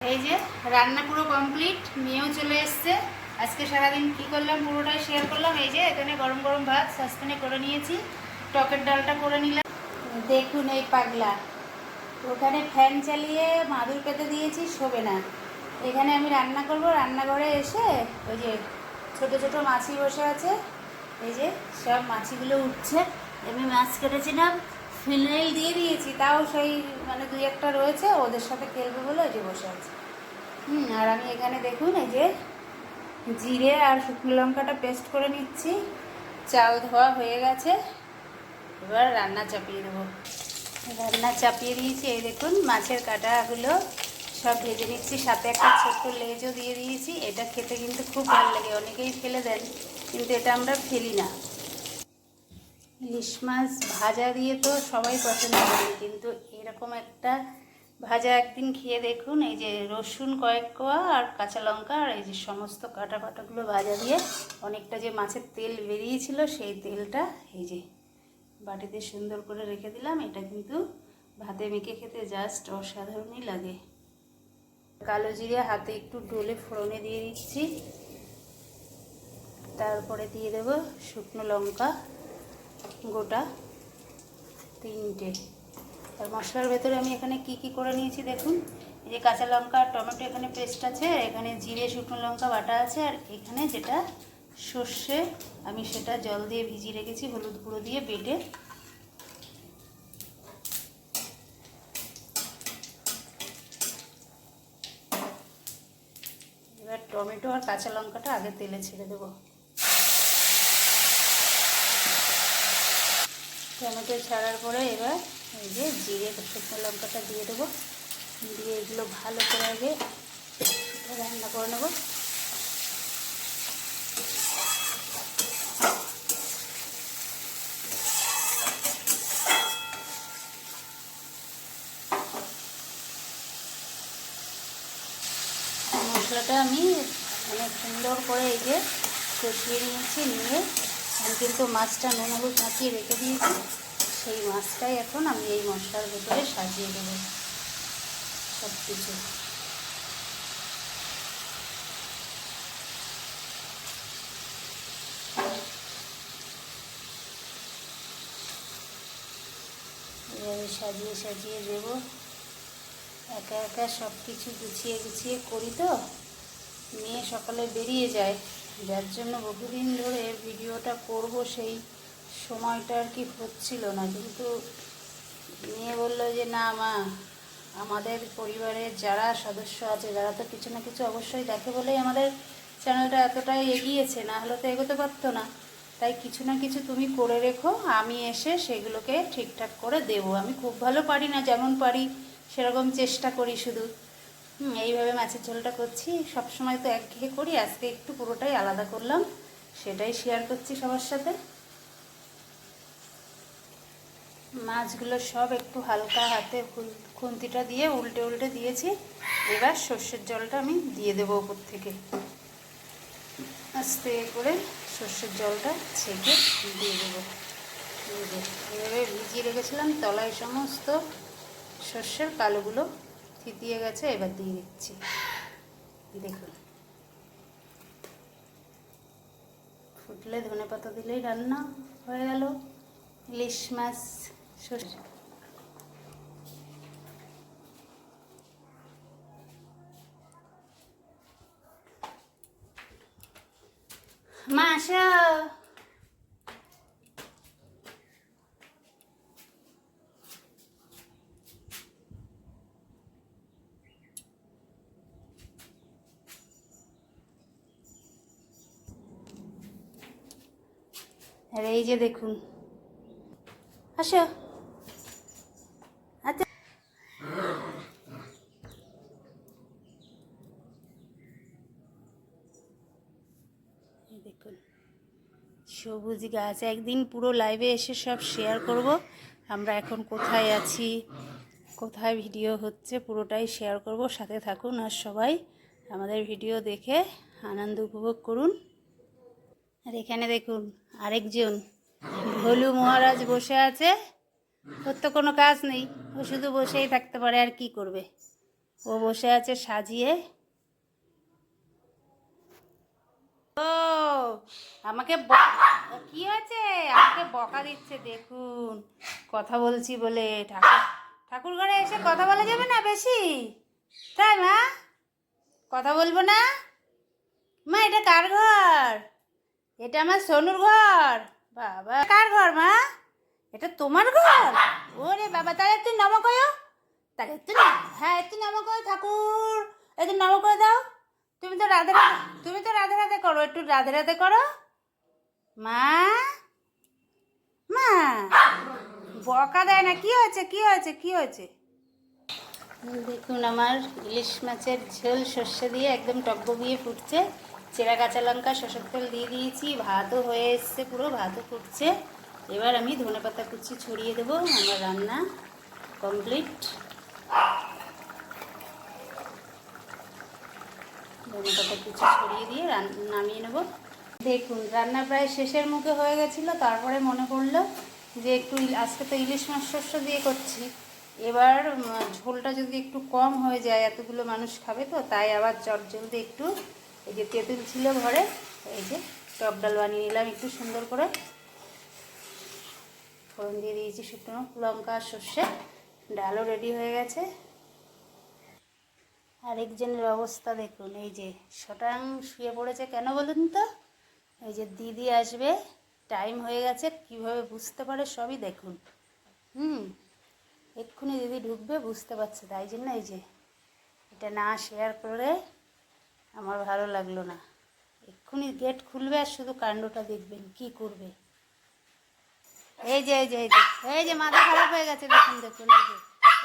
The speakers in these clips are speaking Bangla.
এই যে রান্না পুরো কমপ্লিট, মেয়েও চলে এসছে। আজকে সারাদিন কি করলাম পুরোটাই শেয়ার করলাম। এই যে এখানে গরম গরম ভাত সসপ্যানে করে নিয়েছি, টকের ডালটা করে নিলাম। দেখুন এই পাগলা, ওখানে ফ্যান চালিয়ে মাদুর পেতে দিয়েছি, শোবে না। এখানে আমি রান্না করব, রান্নাঘরে এসে ওই যে ছোট ছোট মাছি বসে আছে, এই যে সব মাছিগুলো উঠছে। আমি মাছ কেটেছিলাম, ফিনাইল দিয়ে দিয়েছি, তাও সেই মানে দুই একটা রয়েছে, ওদের সাথে খেলবে বলে ওই যে বসে আছে। আর আমি এখানে দেখুন এই যে জিরে আর শুকনো লঙ্কাটা পেস্ট করে নিচ্ছি। চাল ধোয়া হয়ে গেছে, এবার রান্না চাপিয়ে দেবো। রান্না চাপিয়ে দিয়েছি। এই দেখুন মাছের কাঁটাগুলো সব ভেজে নিচ্ছি, সাথে একটা ছোট্ট লেজও দিয়ে দিয়েছি। এটা খেতে কিন্তু খুব ভালো লাগে, অনেকেই ফেলে দেন, কিন্তু এটা আমরা ফেলি না। ইলিশ মাছ ভাজা দিয়ে তো সবাই পছন্দ করেন, কিন্তু এরকম একটা ভাজা একদিন খেয়ে দেখুন। এই যে রসুন কয়েক কোয়া আর কাঁচা লঙ্কা আর এই যে সমস্ত কাটা কাটাগুলো ভাজা দিয়ে অনেকটা যে মাছের তেল বেরিয়েছিল, সেই তেলটা এই যে বাটিতে সুন্দর করে রেখে দিলাম। এটা কিন্তু ভাতে মেখে খেতে জাস্ট অসাধারণই লাগে। কালো জিরে হাতে একটু ডলে ফোড়নে দিয়ে দিচ্ছি, তারপরে দিয়ে দেব শুকনো লঙ্কা গোটা 3টে। আর মশলার ভেতরে আমি এখানে কি করে নিয়েছি দেখুন। এই যে কাঁচা লঙ্কা আর টমেটো এখানে পেস্ট আছে, এখানে জিরে শুকনো লঙ্কা বাটা আছে, আর এখানে যেটা সর্ষে আমি সেটা জল দিয়ে ভিজিয়ে রেখেছি হলুদ গুঁড়ো দিয়ে বেটে। এবার টমেটো আর কাঁচা লঙ্কাটা আগে তেলে ছেড়ে দেবো। টমেটো ছাড়ার পরে এবার এই যে জিরে শুকনো লঙ্কাটা দিয়ে দেবো, দিয়ে এগুলো ভালো করে আগে রান্না করে নেব। মশলাটা আমি অনেক সুন্দর করে এই যে কষিয়ে নিয়েছি, নিয়ে আমি কিন্তু মাছটা নুন হলুদ মাখিয়ে রেখে দিয়েছি, সেই মাছটাই এখন আমি এই মশলার ভেতরে সাজিয়ে দেবো সব কিছু। এভাবে সাজিয়ে সাজিয়ে দেবো, একা একা সব কিছু গুছিয়ে গুছিয়ে করি তো, মেয়ে সকালে বেরিয়ে যায়, যার জন্য বহুদিন ধরে ভিডিওটা করব সেই সময়টা আর কি হচ্ছিল না। কিন্তু মেয়ে বললো যে না মা, আমাদের পরিবারের যারা সদস্য আছে যারা তো কিছু না কিছু অবশ্যই দেখে বলেই আমাদের চ্যানেলটা এতটাই এগিয়েছে, না হলে তো এগোতে পারতো না। তাই কিছু না কিছু তুমি করে রেখো, আমি এসে সেগুলোকে ঠিকঠাক করে দেবো। আমি খুব ভালো পারি না, যেমন পারি সেরকম চেষ্টা করি শুধু। এইভাবে মাছের ঝোলটা করছি, সবসময় তো একঘেয়ে করি, আজকে একটু পুরোটাই আলাদা করলাম, সেটাই শেয়ার করছি সবার সাথে। মাছগুলো সব একটু হালকা হাতে খুন্তিটা দিয়ে উল্টে উল্টে দিয়েছি। এবার সর্ষের জলটা আমি দিয়ে দেবো উপর থেকে, আস্তে করে সর্ষের জলটা ছেঁকে দিয়ে দেবো। এভাবে ভিজিয়ে রেখেছিলাম, তলায় সমস্ত সর্ষের কালোগুলো থিতিয়ে গেছে, এবার দিয়ে দিচ্ছি। দেখুন ফুটলে ধনেপাতা দিলেই রান্না হয়ে গেল ইলিশ মাছ সর্ষে। মা আসো, আর এই যে দেখুন, আসো। আচ্ছা দেখুন সবুজ গাছ, একদিন পুরো লাইভে এসে সব শেয়ার করব। আমরা এখন কোথায় আছি, কোথায় ভিডিও হচ্ছে, পুরোটাই শেয়ার করব, সাথে থাকুন আর সবাই আমাদের ভিডিও দেখে আনন্দ উপভোগ করুন। আর এখানে দেখুন আরেকজন ভোলু মহারাজ বসে আছে, ওর তো কোনো কাজ নেই, ও শুধু বসেই থাকতে পারে, আর কি করবে। ও বসে আছে সাজিয়ে। ও আমাকে কি হয়েছে, আমাকে বকা দিচ্ছে দেখুন, কথা বলছি বলে। ঠাকুর ঘরে এসে কথা বলা যাবে না বেশি, তাই মা? কথা বলবো না? মা এটা কার ঘর? এটা আমার সোনুর ঘর। বাবা কার ঘর মা? এটা তোমার ঘর? ওরে বাবা, তাহলে একটু নম করো, তাহলে একটু হ্যাঁ একটু নম করো, ঠাকুর একটু নম করে দাও। তুমি তো রাধে রাধে, তুমি তো রাধে রাধে করো, একটু রাধে রাধে করো মা। মা বকা দেয় না, কি হয়েছে কি হয়েছে কি হয়েছে? দেখুন আমার ইলিশ মাছের ঝোল সর্ষে দিয়ে একদম টকবগিয়ে ফুটছে। চেরা কাঁচা লঙ্কা সরষের তেল দিয়ে দিয়েছি, ভাতও হয়ে এসছে, পুরো ভাতও ফুটছে। এবার আমি ধনেপাতা কুচি ছড়িয়ে দেবো। আমার রান্না কমপ্লিট। ধনেপাতা কুচি ছড়িয়ে দিয়ে নামিয়ে নেব। দেখুন রান্না প্রায় শেষের মুখে হয়ে গেছিলো, তারপরে মনে পড়লো যে একটু আজকে তো ইলিশ মাছ সর্ষে দিয়ে করছি, এবার ঝোলটা যদি একটু কম হয়ে যায়, এতগুলো মানুষ খাবে তো, তাই আবার জলদি একটু এই যে তেঁতুল ছিল ঘরে, এই যে টক ডাল বানিয়ে নিলাম একটু সুন্দর করে। ফোড়ন দিয়ে দিয়েছি শুকনো লঙ্কা আর সর্ষে, ডালও রেডি হয়ে গেছে। আরেকজনের অবস্থা দেখুন, এই যে শটাং শুয়ে পড়েছে, কেন বলুন তো? এই যে দিদি আসবে, টাইম হয়ে গেছে, কিভাবে বুঝতে পারে সবই দেখুন। এক্ষুনি দিদি ঢুকবে, বুঝতে পারছে, তাই জন্য এই যে এটা না শেয়ার করে আমার ভালো লাগলো না। এক্ষুনি গেট খুলবে আর শুধু কাণ্ডটা দেখবেন কি করবে। এই যে এই যে এই যে এই যে মাথা খারাপ হয়ে গেছে, দেখুন দেখুন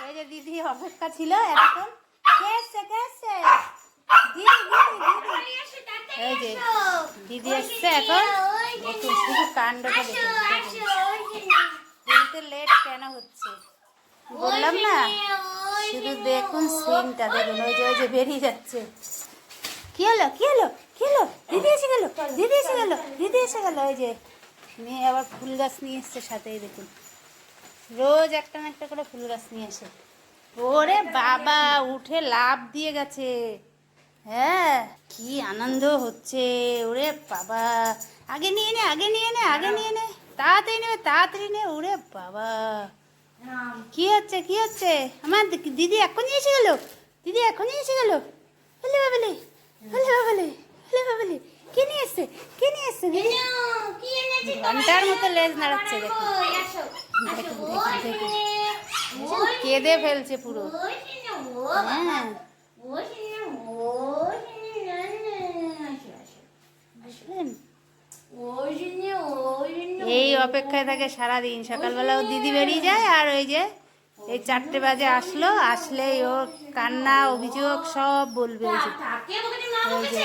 এই যে দিদি অপেক্ষা ছিল এতক্ষণ। কে এসছে কে এসছে? দিদি দিদি দিদি, এই যে দিদি এসছে এখন। দেখুন শুধু কাণ্ডটা দেখুন, খুলতে লেট কেন হচ্ছে বললাম না, শুধু দেখুন সিনটা দেখুন। ওই যে বেরিয়ে যাচ্ছে। কি হলো কি হলো কি হলো? দিদি এসে গেল দিদি এসে গেল দিদি এসে গেল। ওই যে মেয়ে আবার ফুল গাছ নিয়ে এসছে সাথেই, দেখুন রোজ একটা না একটা করে ফুল গাছ নিয়ে আসে। ওরে বাবা উঠে লাফ দিয়ে গেছে। হ্যাঁ কি আনন্দ হচ্ছে, ওরে বাবা আগে নিয়ে নে আগে নিয়ে নে আগে নিয়ে নে, তাড়াতাড়ি নেবে তাড়াতাড়ি নে। ওরে বাবা কি হচ্ছে কি হচ্ছে? আমার দিদি এখনই এসে গেল, দিদি এখনই এসে গেল। হলে বাবলি হলে বাবলি হলে বাবলি, কে নিয়ে এসছে কে নিয়ে এসছে দিদি? ঘন্টার মতো লেজ নাড়াচ্ছে দেখুন দেখুন দেখুন দেখুন, কেঁদে ফেলছে পুরো। হ্যাঁ বুঝলেন, এই অপেক্ষায় থাকে সারাদিন। সকালবেলাও দিদি বেরিয়ে যায়, আর ওই যে এই 4টে বাজে আসলো, আসলেই ও কান্না অভিযোগ সব বলবে। ওই যে